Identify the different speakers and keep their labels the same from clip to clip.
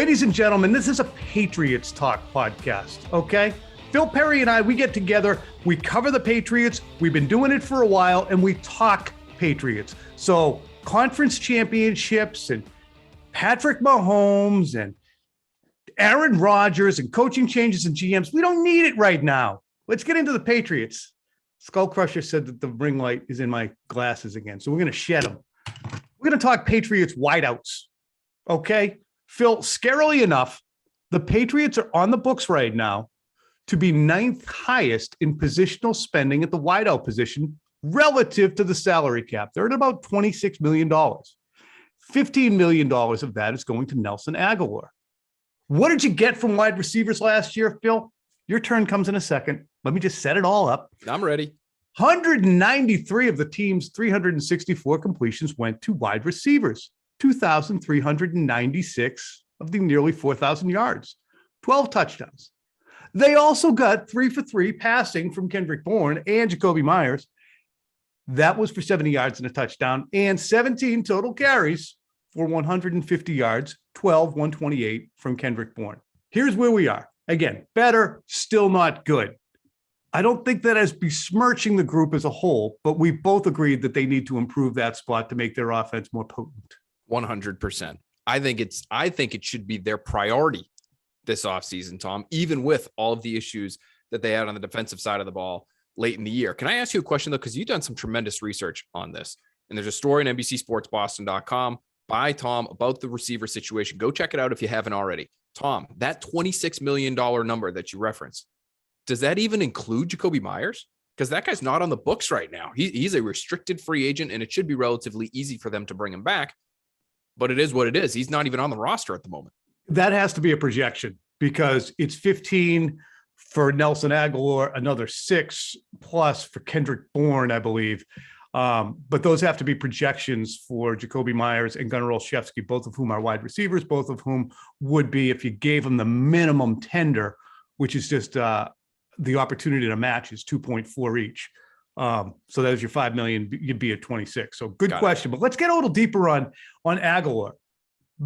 Speaker 1: Ladies and gentlemen, this is a Patriots Talk podcast, okay? Phil Perry and I, we get together, we cover the Patriots, we've been doing it for a while, and we talk Patriots. So conference championships and Patrick Mahomes and Aaron Rodgers and coaching changes and GMs, we don't need it right now. Let's get into the Patriots. Skull Crusher said that the ring light is in my glasses again, so we're going to shed them. We're going to talk Patriots wideouts, okay? Phil, scarily enough, the Patriots are on the books right now to be ninth highest in positional spending at the wideout position relative to the salary cap. They're at about $26 million. $15 million of that is going to Nelson Agholor. What did you get from wide receivers last year, Phil? Your turn comes in a second. Let me just set it all up.
Speaker 2: I'm ready.
Speaker 1: 193 of the team's 364 completions went to wide receivers. 2,396 of the nearly 4,000 yards, 12 touchdowns. They also got 3 for 3 passing from Kendrick Bourne and Jakobi Meyers. That was for 70 yards and a touchdown, and 17 total carries for 150 yards, 12, 128 from Kendrick Bourne. Here's where we are. Again, better, still not good. I don't think that as besmirching the group as a whole, but we both agreed that they need to improve that spot to make their offense more potent.
Speaker 2: 100%. I think it should be their priority this offseason, Tom, even with all of the issues that they had on the defensive side of the ball late in the year. Can I ask you a question, though? Because you've done some tremendous research on this. And there's a story on NBC Sports Boston.com by Tom about the receiver situation. Go check it out if you haven't already. Tom, that $26 million number that you referenced, does that even include Jakobi Meyers? Because that guy's not on the books right now. He's a restricted free agent, and it should be relatively easy for them to bring him back. But it is what it is. He's not even on the roster at the moment. That
Speaker 1: has to be a projection because it's 15 for Nelson Agholor, another 6 plus for Kendrick Bourne, I believe. But those have to be projections for Jakobi Meyers and Gunnar Olszewski, both of whom are wide receivers, both of whom would be, if you gave them the minimum tender, which is just the opportunity to match is 2.4 each. So that was your $5 million, you'd be at 26. So good question, but let's get a little deeper on Agholor,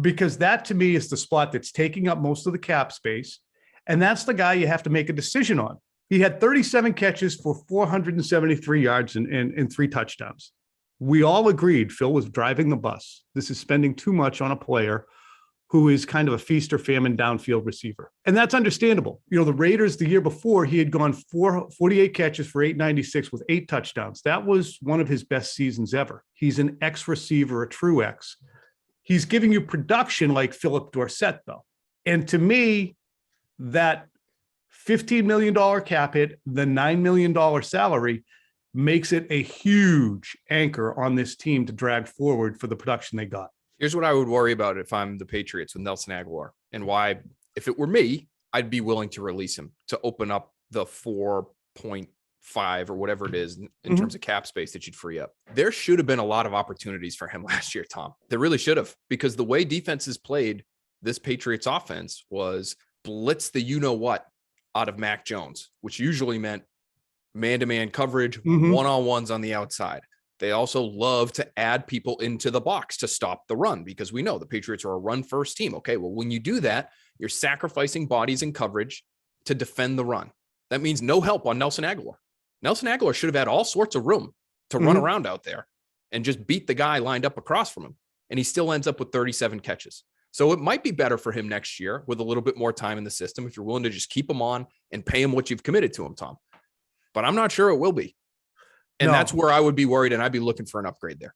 Speaker 1: because that to me is the spot that's taking up most of the cap space. And that's the guy you have to make a decision on. He had 37 catches for 473 yards and 3 touchdowns. We all agreed Phil was driving the bus. This is spending too much on a player who is kind of a feast or famine downfield receiver. And that's understandable. You know, the Raiders the year before, he had gone 48 catches for 896 with 8 touchdowns. That was one of his best seasons ever. He's an X receiver, a true X. He's giving you production like Philip Dorsett, though. And to me, that $15 million cap hit, the $9 million salary, makes it a huge anchor on this team to drag forward for the production they got.
Speaker 2: Here's what I would worry about if I'm the Patriots with Nelson Agholor, and why, if it were me, I'd be willing to release him to open up the 4.5 or whatever it is in terms of cap space that you'd free up. There should have been a lot of opportunities for him last year, Tom. There really should have, because the way defenses played this Patriots offense was blitz the you-know-what out of Mac Jones, which usually meant man-to-man coverage, one-on-ones on the outside. They also love to add people into the box to stop the run, because we know the Patriots are a run-first team. Okay, well, when you do that, you're sacrificing bodies and coverage to defend the run. That means no help on Nelson Agholor. Nelson Agholor should have had all sorts of room to run around out there and just beat the guy lined up across from him, and he still ends up with 37 catches. So it might be better for him next year with a little bit more time in the system if you're willing to just keep him on and pay him what you've committed to him, Tom. But I'm not sure it will be. And that's where I would be worried, and I'd be looking for an upgrade there.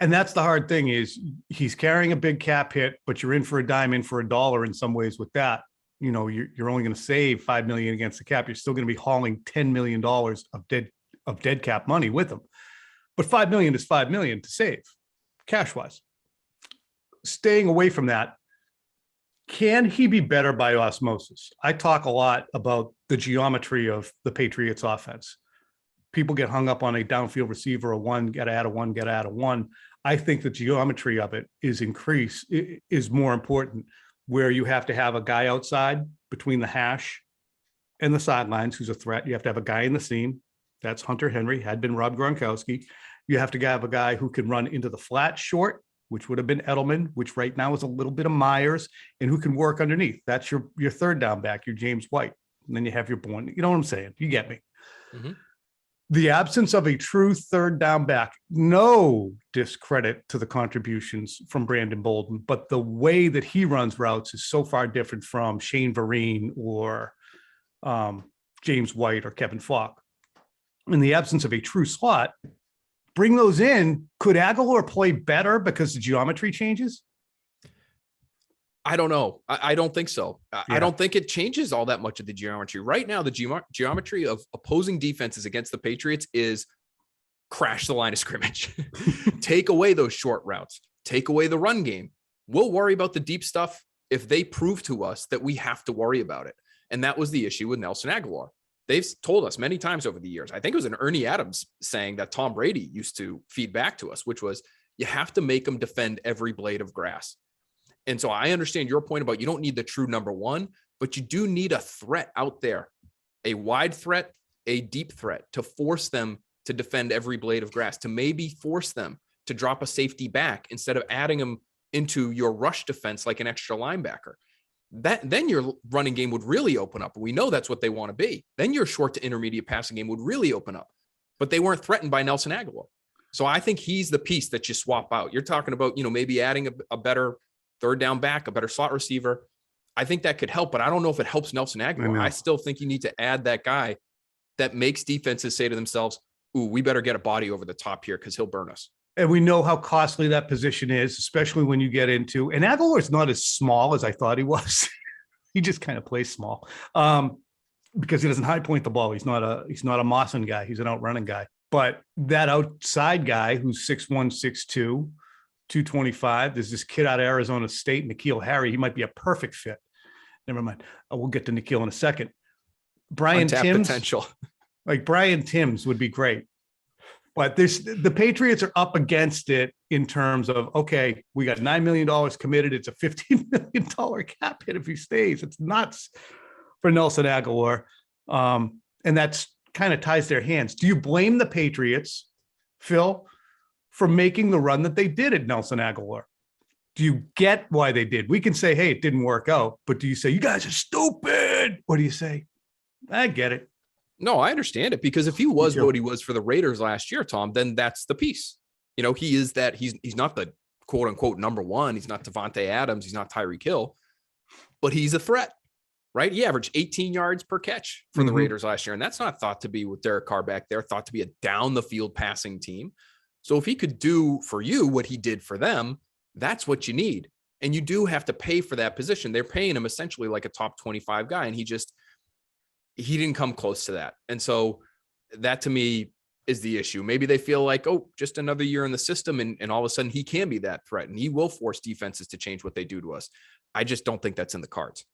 Speaker 1: And that's the hard thing is he's carrying a big cap hit, but you're in for a dime, in for a dollar in some ways with that. You know, you're only going to save $5 million against the cap. You're still going to be hauling $10 million of dead cap money with him. But $5 million is $5 million to save cash-wise. Staying away from that, can he be better by osmosis? I talk a lot about the geometry of the Patriots offense. People get hung up on a downfield receiver, a one, get out of one, get out of one. I think the geometry of it is more important, where you have to have a guy outside between the hash and the sidelines who's a threat. You have to have a guy in the seam. That's Hunter Henry, had been Rob Gronkowski. You have to have a guy who can run into the flat short which would have been Edelman, which right now is a little bit of Myers, and who can work underneath. That's your third down back, your James White. And then you have your Bourne. You know what I'm saying? You get me.
Speaker 2: Mm-hmm.
Speaker 1: The absence of a true third down back, no discredit to the contributions from Brandon Bolden, but the way that he runs routes is so far different from Shane Vereen or James White or Kevin Falk. In the absence of a true slot, bring those in. Could Agholor play better because the geometry changes?
Speaker 2: I don't know. I don't think so. I don't think it changes all that much of the geometry. Right now, the geometry of opposing defenses against the Patriots is crash the line of scrimmage. Take away those short routes. Take away the run game. We'll worry about the deep stuff if they prove to us that we have to worry about it. And that was the issue with Nelson Agholor. They've told us many times over the years. I think it was an Ernie Adams saying that Tom Brady used to feed back to us, which was you have to make them defend every blade of grass. And so I understand your point about you don't need the true number one, but you do need a threat out there, a wide threat, a deep threat to force them to defend every blade of grass, to maybe force them to drop a safety back instead of adding them into your rush defense like an extra linebacker. Then your running game would really open up. We know that's what they want to be. Then your short to intermediate passing game would really open up, but they weren't threatened by Nelson Agholor. So I think he's the piece that you swap out. You're talking about, maybe adding a better third down back, a better slot receiver. I think that could help, but I don't know if it helps Nelson Agholor. I still think you need to add that guy that makes defenses say to themselves, ooh, we better get a body over the top here because he'll burn us.
Speaker 1: And we know how costly that position is, especially when you get into, and Agholor's not as small as I thought he was. He just kind of plays small because he doesn't high point the ball. He's not a Mawson guy. He's an outrunning guy. But that outside guy who's 6'1", 6'2", 225, there's this kid out of Arizona State, N'Keal Harry. He might be a perfect fit. Never mind. We'll get to N'Keal in a second. Brian Timms,
Speaker 2: potential.
Speaker 1: Like Brian Timms would be great. But the Patriots are up against it in terms of, okay, we got $9 million committed. It's a $15 million cap hit if he stays. It's nuts for Nelson Agholor. And that's kind of ties their hands. Do you blame the Patriots, Phil, for making the run that they did at Nelson Agholor? Do you get why they did? We can say, hey, it didn't work out. But do you say, you guys are stupid? Or do you say, I get it?
Speaker 2: No, I understand it, because if he was what he was for the Raiders last year, Tom, then that's the piece. He is that he's not the quote unquote number one. He's not Devontae Adams. He's not Tyreek Hill, but he's a threat, right? He averaged 18 yards per catch for the Raiders last year. And that's not thought to be with Derek Carr back there, thought to be a down the field passing team. So if he could do for you what he did for them, that's what you need. And you do have to pay for that position. They're paying him essentially like a top 25 guy. And he didn't come close to that. And so that to me is the issue. Maybe they feel like, oh, just another year in the system. And all of a sudden he can be that threat and he will force defenses to change what they do to us. I just don't think that's in the cards.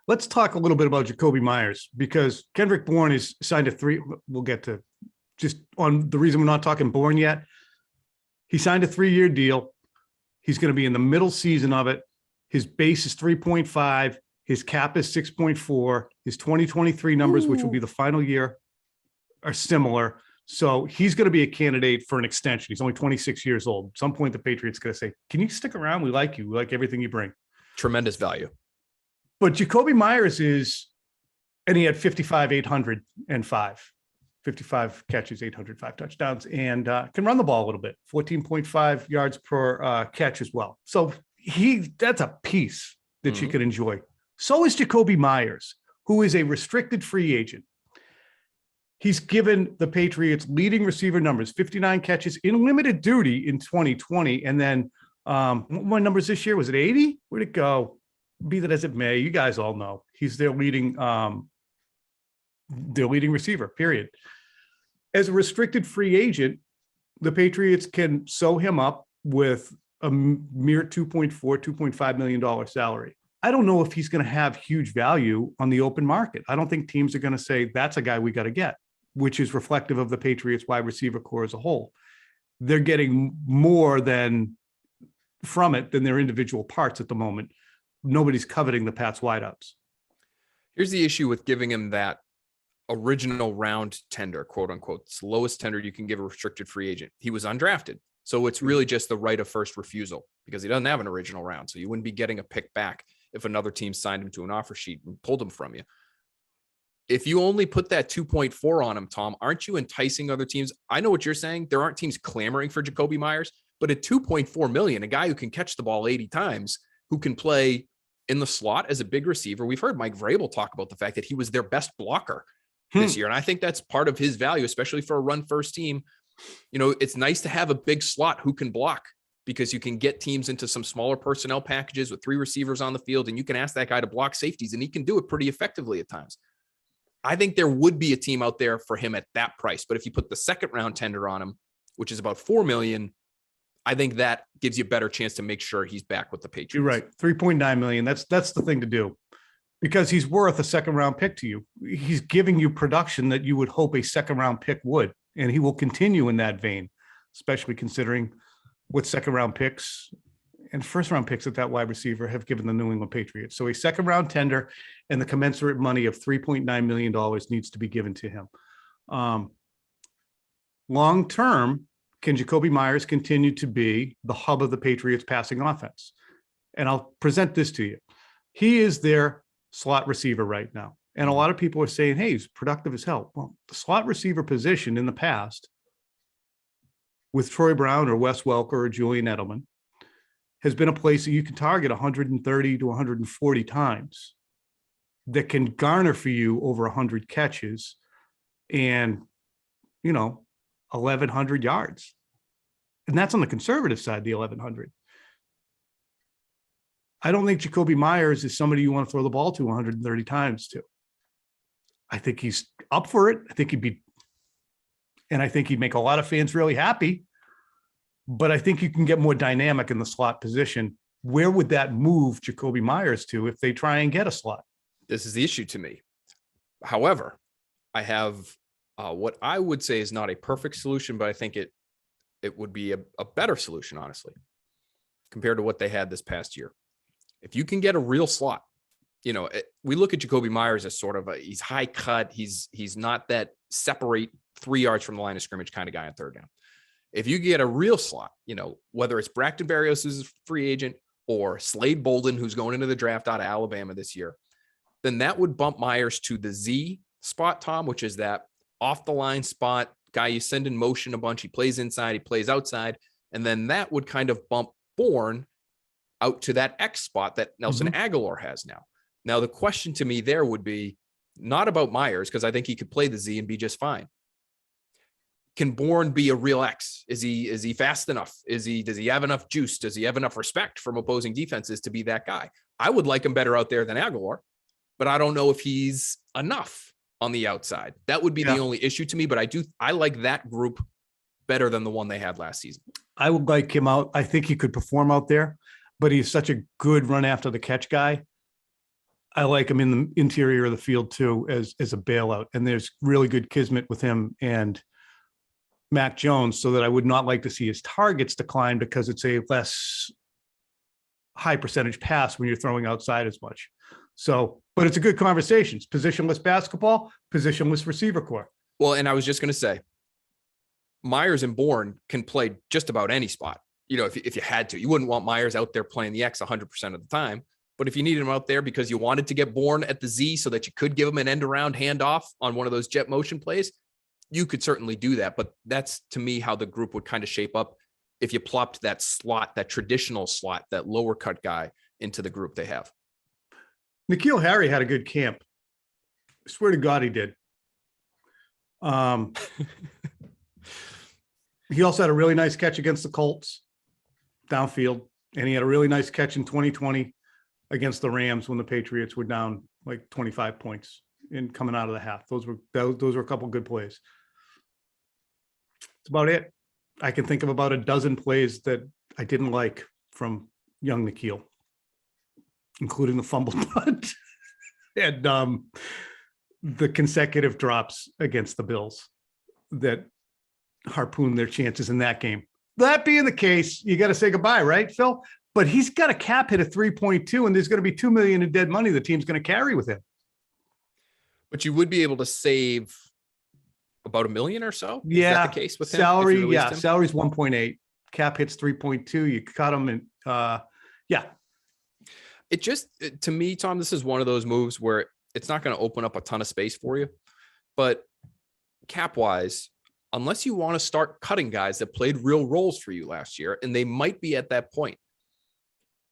Speaker 1: Let's talk a little bit about Jakobi Meyers, because Kendrick Bourne is signed a 3. We'll get to just on the reason we're not talking Bourne yet. He signed a 3-year deal. He's going to be in the middle season of it. His base is 3.5. His cap is 6.4. His 2023 numbers, which will be the final year, are similar. So he's going to be a candidate for an extension. He's only 26 years old. At some point, the Patriots going to say, can you stick around? We like you. We like everything you bring.
Speaker 2: Tremendous value.
Speaker 1: But Jakobi Meyers and he had 805. 55 catches, 805 touchdowns, and can run the ball a little bit, 14.5 yards per catch as well. So that's a piece that you can enjoy. So is Jakobi Meyers, who is a restricted free agent. He's given the Patriots leading receiver numbers, 59 catches in limited duty in 2020. And then what numbers this year? Was it 80? Where'd it go? Be that as it may, you guys all know he's their leading receiver, period. As a restricted free agent, the Patriots can sew him up with a mere $2.5 million salary. I don't know if he's going to have huge value on the open market. I don't think teams are going to say that's a guy we got to get, which is reflective of the Patriots wide receiver core as a whole. They're getting more from it than their individual parts at the moment. Nobody's coveting the Pats wideouts.
Speaker 2: Here's the issue with giving him that original round tender, quote unquote. It's the lowest tender you can give a restricted free agent. He was undrafted. So it's really just the right of first refusal because he doesn't have an original round. So you wouldn't be getting a pick back if another team signed him to an offer sheet and pulled him from you. If you only put that 2.4 on him, Tom, aren't you enticing other teams? I know what you're saying. There aren't teams clamoring for Jakobi Meyers, but at 2.4 million, a guy who can catch the ball 80 times, who can play in the slot as a big receiver. We've heard Mike Vrabel talk about the fact that he was their best blocker this year. And I think that's part of his value, especially for a run first team. You know, it's nice to have a big slot who can block because you can get teams into some smaller personnel packages with 3 receivers on the field, and you can ask that guy to block safeties, and he can do it pretty effectively at times. I think there would be a team out there for him at that price. But if you put the second round tender on him, which is about 4 million, I think that gives you a better chance to make sure he's back with the Patriots.
Speaker 1: You're right. 3.9 million. That's the thing to do because he's worth a second round pick to you. He's giving you production that you would hope a second round pick would, and he will continue in that vein, especially considering what second round picks and first round picks at that wide receiver have given the New England Patriots. So a second round tender and the commensurate money of $3.9 million needs to be given to him. Long term, can Jakobi Meyers continue to be the hub of the Patriots passing offense? And I'll present this to you. He is their slot receiver right now. And a lot of people are saying, hey, he's productive as hell. Well, the slot receiver position in the past with Troy Brown or Wes Welker or Julian Edelman has been a place that you can target 130 to 140 times that can garner for you over 100 catches and, 1,100 yards. And that's on the conservative side, the 1,100. I don't think Jakobi Meyers is somebody you want to throw the ball to 130 times to. I think he's up for it. I think he'd make a lot of fans really happy. But I think you can get more dynamic in the slot position. Where would that move Jakobi Meyers to if they try and get a slot?
Speaker 2: This is the issue to me. However, I have what I would say is not a perfect solution, but I think it would be a better solution, honestly, compared to what they had this past year. If you can get a real slot, we look at Jakobi Meyers as sort of he's high cut. He's not that separate 3 yards from the line of scrimmage kind of guy on third down. If you get a real slot, whether it's Braxton Berrios, who's a free agent, or Slade Bolden, who's going into the draft out of Alabama this year, then that would bump Meyers to the Z spot, Tom, which is that off the line spot guy you send in motion a bunch. He plays inside, he plays outside. And then that would kind of bump Bourne out to that X spot that Nelson Agholor has now. Now, the question to me there would be not about Meyers, because I think he could play the Z and be just fine. Can Bourne be a real X? Is he fast enough? Does he have enough juice? Does he have enough respect from opposing defenses to be that guy? I would like him better out there than Agholor, but I don't know if he's enough on the outside. That would be the only issue to me, but I like that group better than the one they had last season. I
Speaker 1: would like him out. I think he could perform out there, but he's such a good run after the catch guy. I like him in the interior of the field too, as a bailout. And there's really good kismet with him and Mac Jones, so that I would not like to see his targets decline because it's a less high percentage pass when you're throwing outside as much. So, but it's a good conversation. It's positionless basketball, positionless receiver core.
Speaker 2: Well, and I was just going to say, Meyers and Bourne can play just about any spot. If you had to, you wouldn't want Meyers out there playing the X 100% of the time. But if you needed him out there because you wanted to get Bourne at the Z so that you could give him an end around handoff on one of those jet motion plays, you could certainly do that. But that's, to me, how the group would kind of shape up if you plopped that slot, that traditional slot, that lower cut guy into the group they have.
Speaker 1: N'Keal Harry had a good camp. I swear to God he did. He also had a really nice catch against the Colts downfield, and he had a really nice catch in 2020 against the Rams when the Patriots were down like 25 points in coming out of the half. Those were a couple good plays. That's about it. I can think of about a dozen plays that I didn't like from young N'Keal, including the fumble punt and the consecutive drops against the Bills that harpooned their chances in that game. That being the case, you got to say goodbye, right, Phil? But he's got a cap hit of 3.2, and there's going to be $2 million in dead money the team's going to carry with him.
Speaker 2: But you would be able to save about $1 million or so.
Speaker 1: Yeah.
Speaker 2: Is that the case with him?
Speaker 1: Salary. Yeah. Him? Salary's 1.8. Cap hits 3.2. You cut him and yeah.
Speaker 2: It just, to me, Tom, this is one of those moves where it's not going to open up a ton of space for you, but cap wise, unless you want to start cutting guys that played real roles for you last year, and they might be at that point,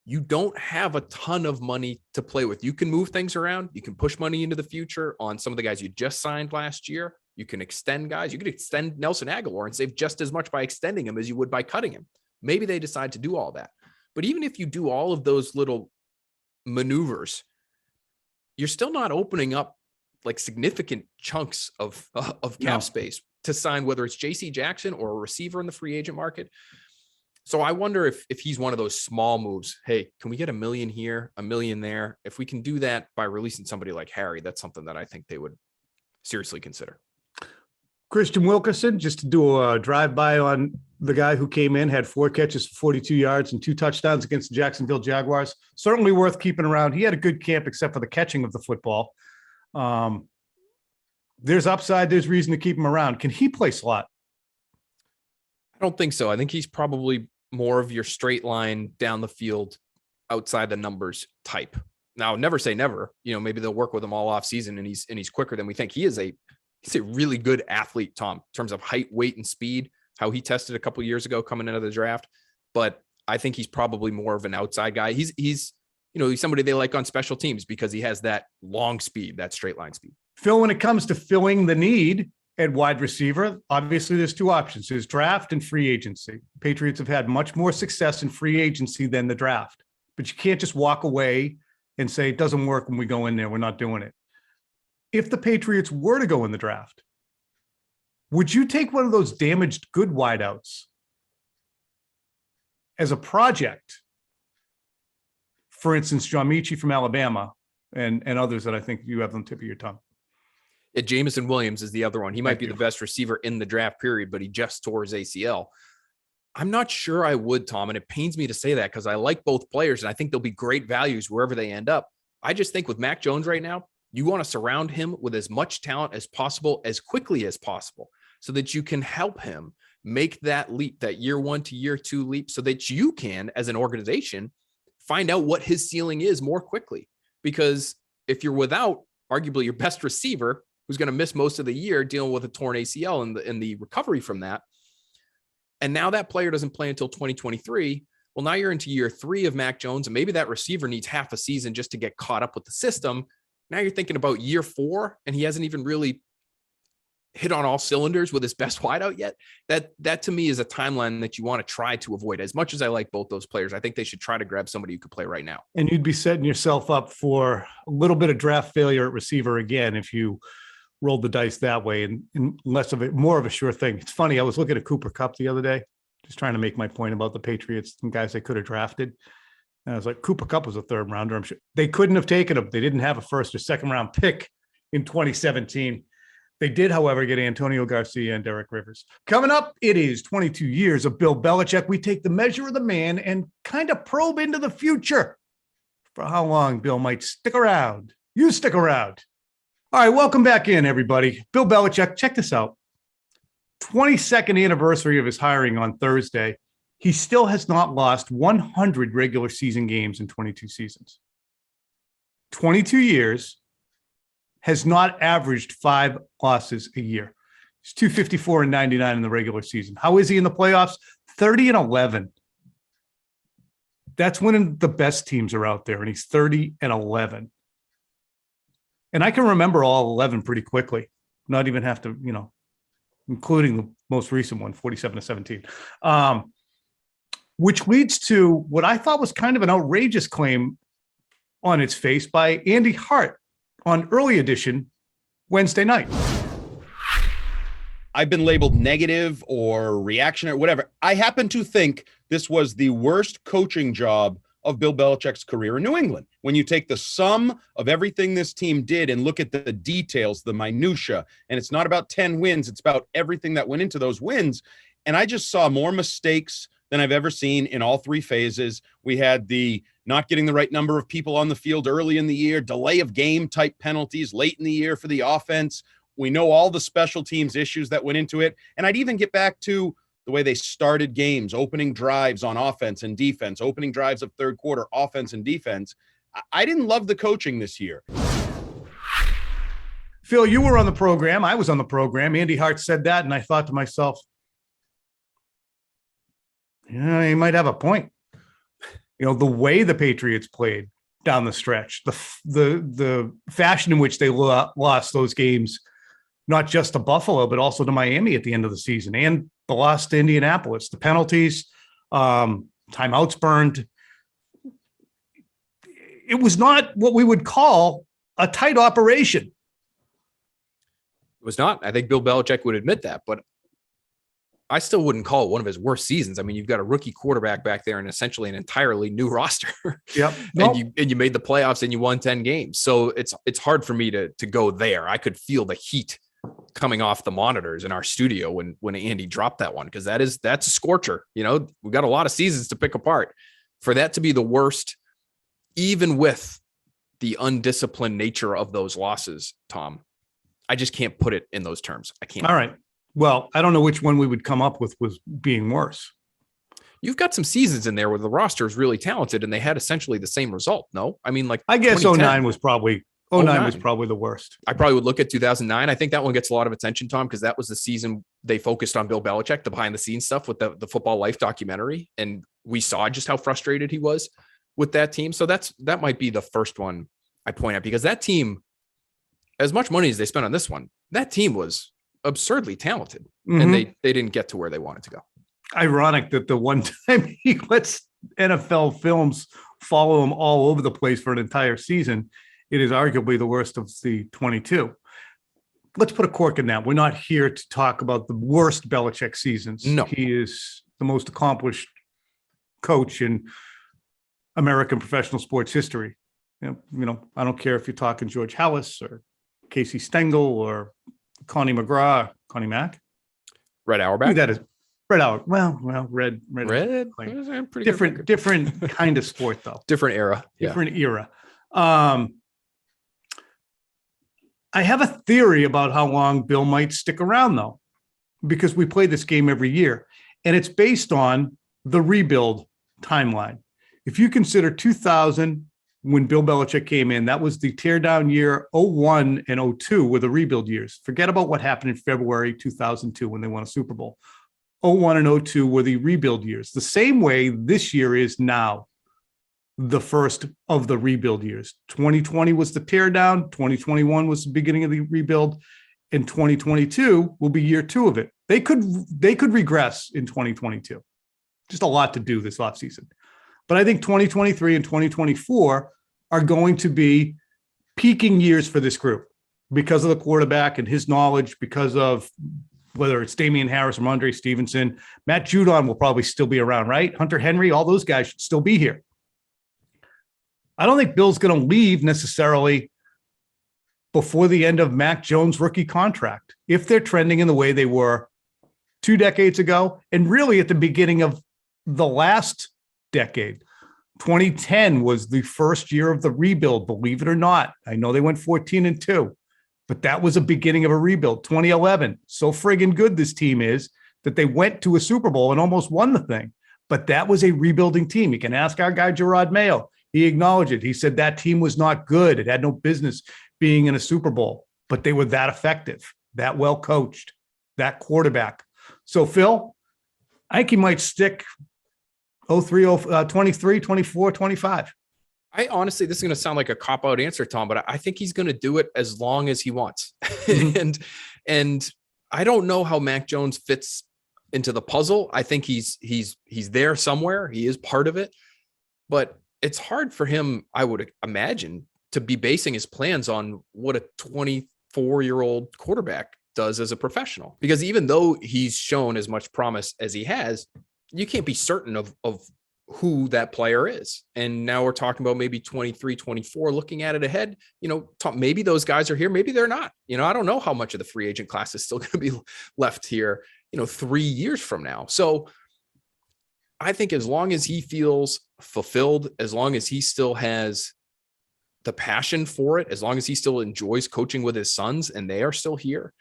Speaker 2: you don't have a ton of money to play with. You can move things around. You can push money into the future on some of the guys you just signed last year. You can extend guys. You could extend Nelson Agholor and save just as much by extending him as you would by cutting him. Maybe they decide to do all that. But even if you do all of those little maneuvers, you're still not opening up like significant chunks of cap space to sign, whether it's JC Jackson or a receiver in the free agent market. So I wonder if he's one of those small moves. Hey, can we get $1 million here, $1 million there? If we can do that by releasing somebody like Harry, that's something that I think they would seriously consider.
Speaker 1: Christian Wilkerson, just to do a drive-by on the guy who came in, had 4 catches for 42 yards and 2 touchdowns against the Jacksonville Jaguars. Certainly worth keeping around. He had a good camp except for the catching of the football. There's upside. There's reason to keep him around. Can he play slot?
Speaker 2: I don't think so. I think he's probably more of your straight line down the field, outside the numbers type. Now, never say never. You know, maybe they'll work with him all off season, and he's quicker than we think. He's a really good athlete, Tom, in terms of height, weight, and speed. How he tested a couple of years ago coming into the draft, but I think he's probably more of an outside guy. He's somebody they like on special teams because he has that long speed, that straight line speed.
Speaker 1: Phil, when it comes to filling the need at wide receiver, obviously there's 2 options. There's draft and free agency. Patriots have had much more success in free agency than the draft, but you can't just walk away and say it doesn't work when we go in there. We're not doing it. If the Patriots were to go in the draft, would you take one of those damaged good wideouts as a project? For instance, John Michie from Alabama and others that I think you have on the tip of your tongue.
Speaker 2: Yeah, Jameson Williams is the other one. He might be the best receiver in the draft period, but he just tore his ACL. I'm not sure I would, Tom, and it pains me to say that because I like both players and I think they'll be great values wherever they end up. I just think with Mac Jones right now, you want to surround him with as much talent as possible, as quickly as possible, so that you can help him make that leap, that year 1 to year 2 leap, so that you can, as an organization, find out what his ceiling is more quickly. Because if you're without arguably your best receiver, who's going to miss most of the year dealing with a torn ACL and the recovery from that, and now that player doesn't play until 2023, well, now you're into year 3 of Mac Jones, and maybe that receiver needs half a season just to get caught up with the system. Now you're thinking about year 4, and he hasn't even really hit on all cylinders with his best wideout yet. That to me is a timeline that you want to try to avoid. As much as I like both those players, I think they should try to grab somebody who could play right now.
Speaker 1: And you'd be setting yourself up for a little bit of draft failure at receiver again if you rolled the dice that way, and less of it, more of a sure thing. It's funny. I was looking at Cooper Kupp the other day, just trying to make my point about the Patriots and guys they could have drafted. And I was like, Cooper Kupp was a 3rd rounder. I'm sure they couldn't have taken him. They didn't have a 1st or 2nd round pick in 2017. They did, however, get Antonio Garcia and Derek Rivers. Coming up, it is 22 years of Bill Belichick. We take the measure of the man and kind of probe into the future for how long Bill might stick around. You stick around. All right, welcome back in, everybody. Bill Belichick, check this out. 22nd anniversary of his hiring on Thursday. He still has not lost 100 regular season games in 22 seasons. 22 years, has not averaged 5 losses a year. He's 254 and 99 in the regular season. How is he in the playoffs? 30 and 11. That's when the best teams are out there, and he's 30 and 11. And I can remember all 11 pretty quickly. Not even have to, including the most recent one, 47 to 17. Which leads to what I thought was kind of an outrageous claim on its face by Andy Hart on Early Edition Wednesday night.
Speaker 3: I've been labeled negative or reactionary, whatever. I happen to think this was the worst coaching job of Bill Belichick's career in New England. When you take the sum of everything this team did and look at the details, the minutia, and it's not about 10 wins, it's about everything that went into those wins. And I just saw more mistakes, than I've ever seen in all three phases. We had the not getting the right number of people on the field early in the year, delay of game type penalties late in the year for the offense. We know all the special teams issues that went into it. And I'd even get back to the way they started games, opening drives on offense and defense, opening drives of third quarter offense and defense. I didn't love the coaching this year.
Speaker 1: Phil, you were on the program. I was on the program. Andy Hart said that, and I thought to myself, yeah, he might have a point. You know, the way the Patriots played down the stretch, the fashion in which they lost those games, not just to Buffalo, but also to Miami at the end of the season, and the loss to Indianapolis, the penalties, timeouts burned. It was not what we would call a tight operation.
Speaker 2: It was not. I think Bill Belichick would admit that, but I still wouldn't call it one of his worst seasons. I mean, you've got a rookie quarterback back there and essentially an entirely new roster.
Speaker 1: Yep.
Speaker 2: and you made the playoffs and you won 10 games. So it's hard for me to go there. I could feel the heat coming off the monitors in our studio when Andy dropped that one, because that's a scorcher. You know, we've got a lot of seasons to pick apart. For that to be the worst, even with the undisciplined nature of those losses, Tom, I just can't put it in those terms. I can't.
Speaker 1: All right. Well, I don't know which one we would come up with was being worse.
Speaker 2: You've got some seasons in there where the roster is really talented and they had essentially the same result. No, I mean, like,
Speaker 1: I guess 09 was probably the worst.
Speaker 2: I probably would look at 2009. I think that one gets a lot of attention, Tom, because that was the season they focused on Bill Belichick, the behind the scenes stuff with the Football Life documentary. And we saw just how frustrated he was with that team. So that might be the first one I point out, because that team, as much money as they spent on this one, that team was absurdly talented, and they didn't get to where they wanted to go.
Speaker 1: Ironic that the one time he lets NFL films follow him all over the place for an entire season, it is arguably the worst of the 22. Let's put a cork in that. We're not here to talk about the worst Belichick seasons.
Speaker 2: No.
Speaker 1: He is the most accomplished coach in American professional sports history. You know, I don't care if you're talking George Hallis or Casey Stengel or Connie McGraw, Connie Mack.
Speaker 2: Red Auerbach.
Speaker 1: That is Red Auerbach. Well, red. Different kind of sport though.
Speaker 2: Different era.
Speaker 1: Different era. I have a theory about how long Bill might stick around though, because we play this game every year, and it's based on the rebuild timeline. If you consider 2000, when Bill Belichick came in, that was the teardown year. 01 and 02 were the rebuild years. Forget about what happened in February 2002 when they won a Super Bowl. 01 and 02 were the rebuild years. The same way this year is now the first of the rebuild years. 2020 was the teardown. 2021 was the beginning of the rebuild. And 2022 will be year two of it. They could regress in 2022. Just a lot to do this offseason. But I think 2023 and 2024 are going to be peaking years for this group because of the quarterback and his knowledge, because of whether it's Damian Harris or Andre Stevenson. Matt Judon will probably still be around, right? Hunter Henry, all those guys should still be here. I don't think Bill's going to leave necessarily before the end of Mac Jones' rookie contract, if they're trending in the way they were 2 decades ago, and really at the beginning of the last decade. 2010 was the first year of the rebuild, believe it or not. I know they went 14-2, but that was a beginning of a rebuild. 2011, so friggin' good this team is that they went to a Super Bowl and almost won the thing. But that was a rebuilding team. You can ask our guy, Gerard Mayo. He acknowledged it. He said that team was not good. It had no business being in a Super Bowl, but they were that effective, that well coached, that quarterback. So, Phil, I think he might stick 23, 24, 25.
Speaker 2: I honestly, this is going to sound like a cop-out answer, Tom, but I think he's going to do it as long as he wants. Mm-hmm. and I don't know how Mac Jones fits into the puzzle. I think he's there somewhere. He is part of it, but it's hard for him, I would imagine, to be basing his plans on what a 24-year-old quarterback does as a professional. Because even though he's shown as much promise as he has, you can't be certain of who that player is. And now we're talking about maybe 23, 24, looking at it ahead, maybe those guys are here, maybe they're not. I don't know how much of the free agent class is still going to be left here, 3 years from now. So I think as long as he feels fulfilled, as long as he still has the passion for it, as long as he still enjoys coaching with his sons and they are still here,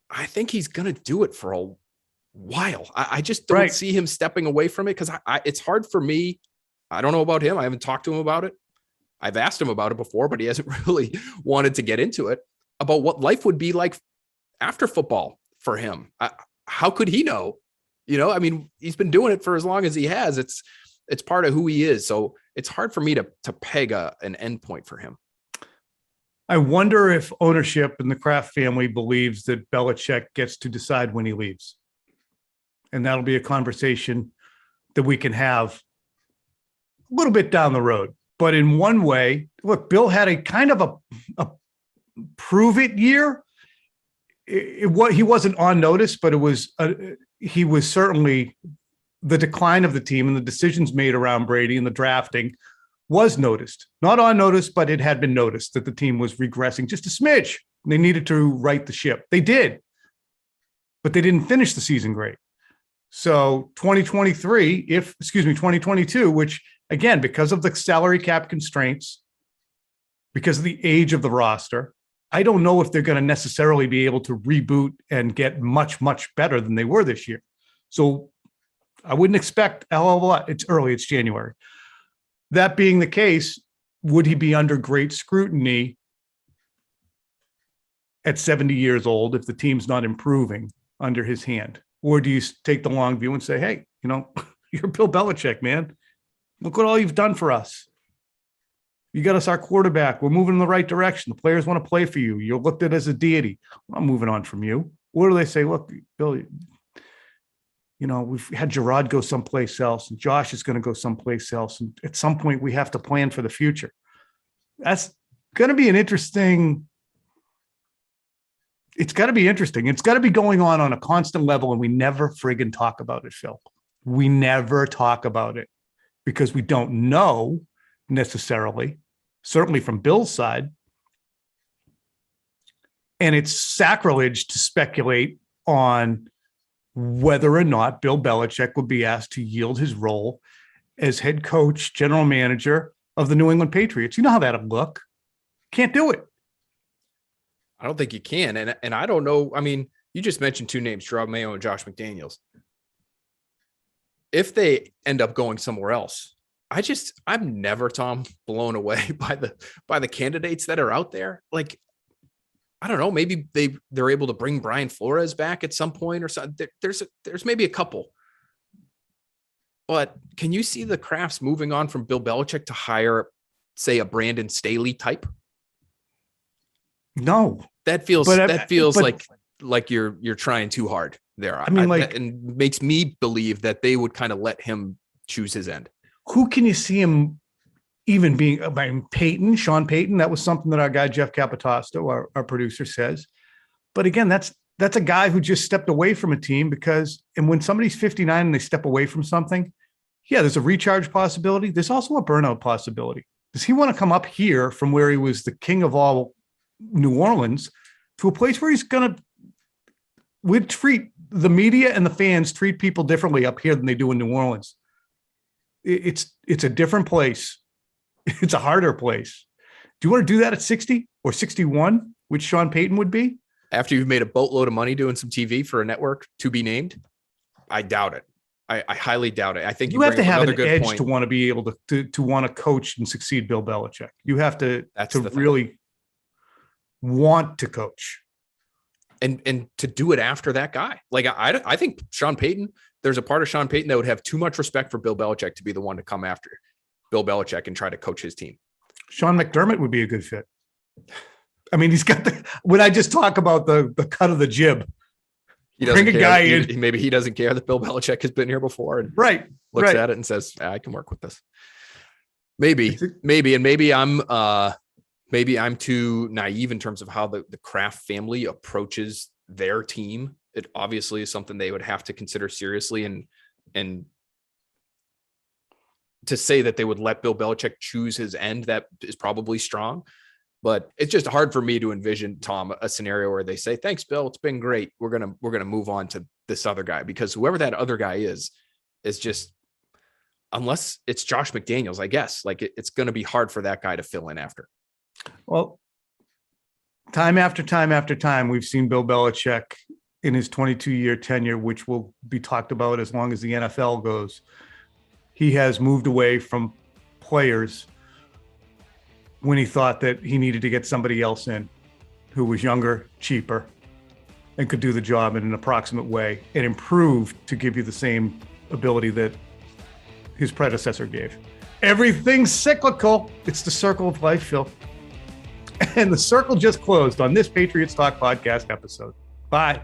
Speaker 2: I think he's going to do it for a while. I just don't see him stepping away from it because it's hard for me. I don't know about him. I haven't talked to him about it. I've asked him about it before, but he hasn't really wanted to get into it, about what life would be like after football for him. How could he know? I mean, he's been doing it for as long as he has. It's part of who he is. So it's hard for me to peg an endpoint for him.
Speaker 1: I wonder if ownership and the Kraft family believes that Belichick gets to decide when he leaves. And that'll be a conversation that we can have a little bit down the road. But in one way, look, Bill had a kind of a prove it year. He wasn't on notice, but he was certainly the decline of the team and the decisions made around Brady and the drafting was noticed. Not on notice, but it had been noticed that the team was regressing just a smidge. They needed to right the ship. They did, but they didn't finish the season great. So 2022, which again, because of the salary cap constraints, because of the age of the roster, I don't know if they're going to necessarily be able to reboot and get much, much better than they were this year. So I wouldn't expect a hell of a lot. It's early, it's January. That being the case, would he be under great scrutiny at 70 years old if the team's not improving under his hand? Or do you take the long view and say, hey, you're Bill Belichick, man. Look what all you've done for us. You got us our quarterback. We're moving in the right direction. The players want to play for you. You're looked at as a deity. I'm moving on from you. Or do they say, look, Bill, we've had Gerard go someplace else, and Josh is going to go someplace else. And at some point, we have to plan for the future. That's going to be an interesting. It's got to be interesting. It's got to be going on a constant level, and we never friggin' talk about it, Phil. We never talk about it because we don't know necessarily, certainly from Bill's side. And it's sacrilege to speculate on whether or not Bill Belichick would be asked to yield his role as head coach, general manager of the New England Patriots. You know how that'll look. Can't do it.
Speaker 2: I don't think you can. And I don't know. I mean, you just mentioned two names, Gerard Mayo and Josh McDaniels. If they end up going somewhere else, I'm never, Tom, blown away by the candidates that are out there. Like, I don't know, maybe they're able to bring Brian Flores back at some point or something. There's maybe a couple. But can you see the Crafts moving on from Bill Belichick to hire, say, a Brandon Staley type?
Speaker 1: No.
Speaker 2: That feels like you're trying too hard there. And makes me believe that they would kind of let him choose his end.
Speaker 1: Who can you see him even being? Sean Payton. That was something that our guy Jeff Capitosto, our producer, says. But again, that's a guy who just stepped away from a team and when somebody's 59 and they step away from something, yeah, there's a recharge possibility. There's also a burnout possibility. Does he want to come up here from where he was the king of all New Orleans to a place where we'd treat the media and the fans treat people differently up here than they do in New Orleans? It's a different place. It's a harder place. Do you want to do that at 60 or 61, which Sean Payton would be?
Speaker 2: After you've made a boatload of money doing some TV for a network to be named? I doubt it. I highly doubt it. I think
Speaker 1: you have to have an edge to want to be able to want to coach and succeed Bill Belichick. You have to really want to coach.
Speaker 2: And to do it after that guy. Like, I think Sean Payton, there's a part of Sean Payton that would have too much respect for Bill Belichick to be the one to come after Bill Belichick and try to coach his team.
Speaker 1: Sean McDermott would be a good fit. I mean, he's got when I just talk about the cut of the jib,
Speaker 2: bring a guy in. Maybe he doesn't care that Bill Belichick has been here before and looks at it and says, I can work with this. Maybe I'm too naive in terms of how the Kraft family approaches their team. It obviously is something they would have to consider seriously, and to say that they would let Bill Belichick choose his end, that is probably strong, but it's just hard for me to envision, Tom, a scenario where they say, thanks, Bill, it's been great. We're going to move on to this other guy, because whoever that other guy is is just, unless it's Josh McDaniels, I guess, like it's going to be hard for that guy to fill in after.
Speaker 1: Well, time after time after time, we've seen Bill Belichick in his 22-year tenure, which will be talked about as long as the NFL goes. He has moved away from players when he thought that he needed to get somebody else in who was younger, cheaper, and could do the job in an approximate way and improve to give you the same ability that his predecessor gave. Everything's cyclical. It's the circle of life, Phil. And the circle just closed on this Patriots Talk podcast episode. Bye.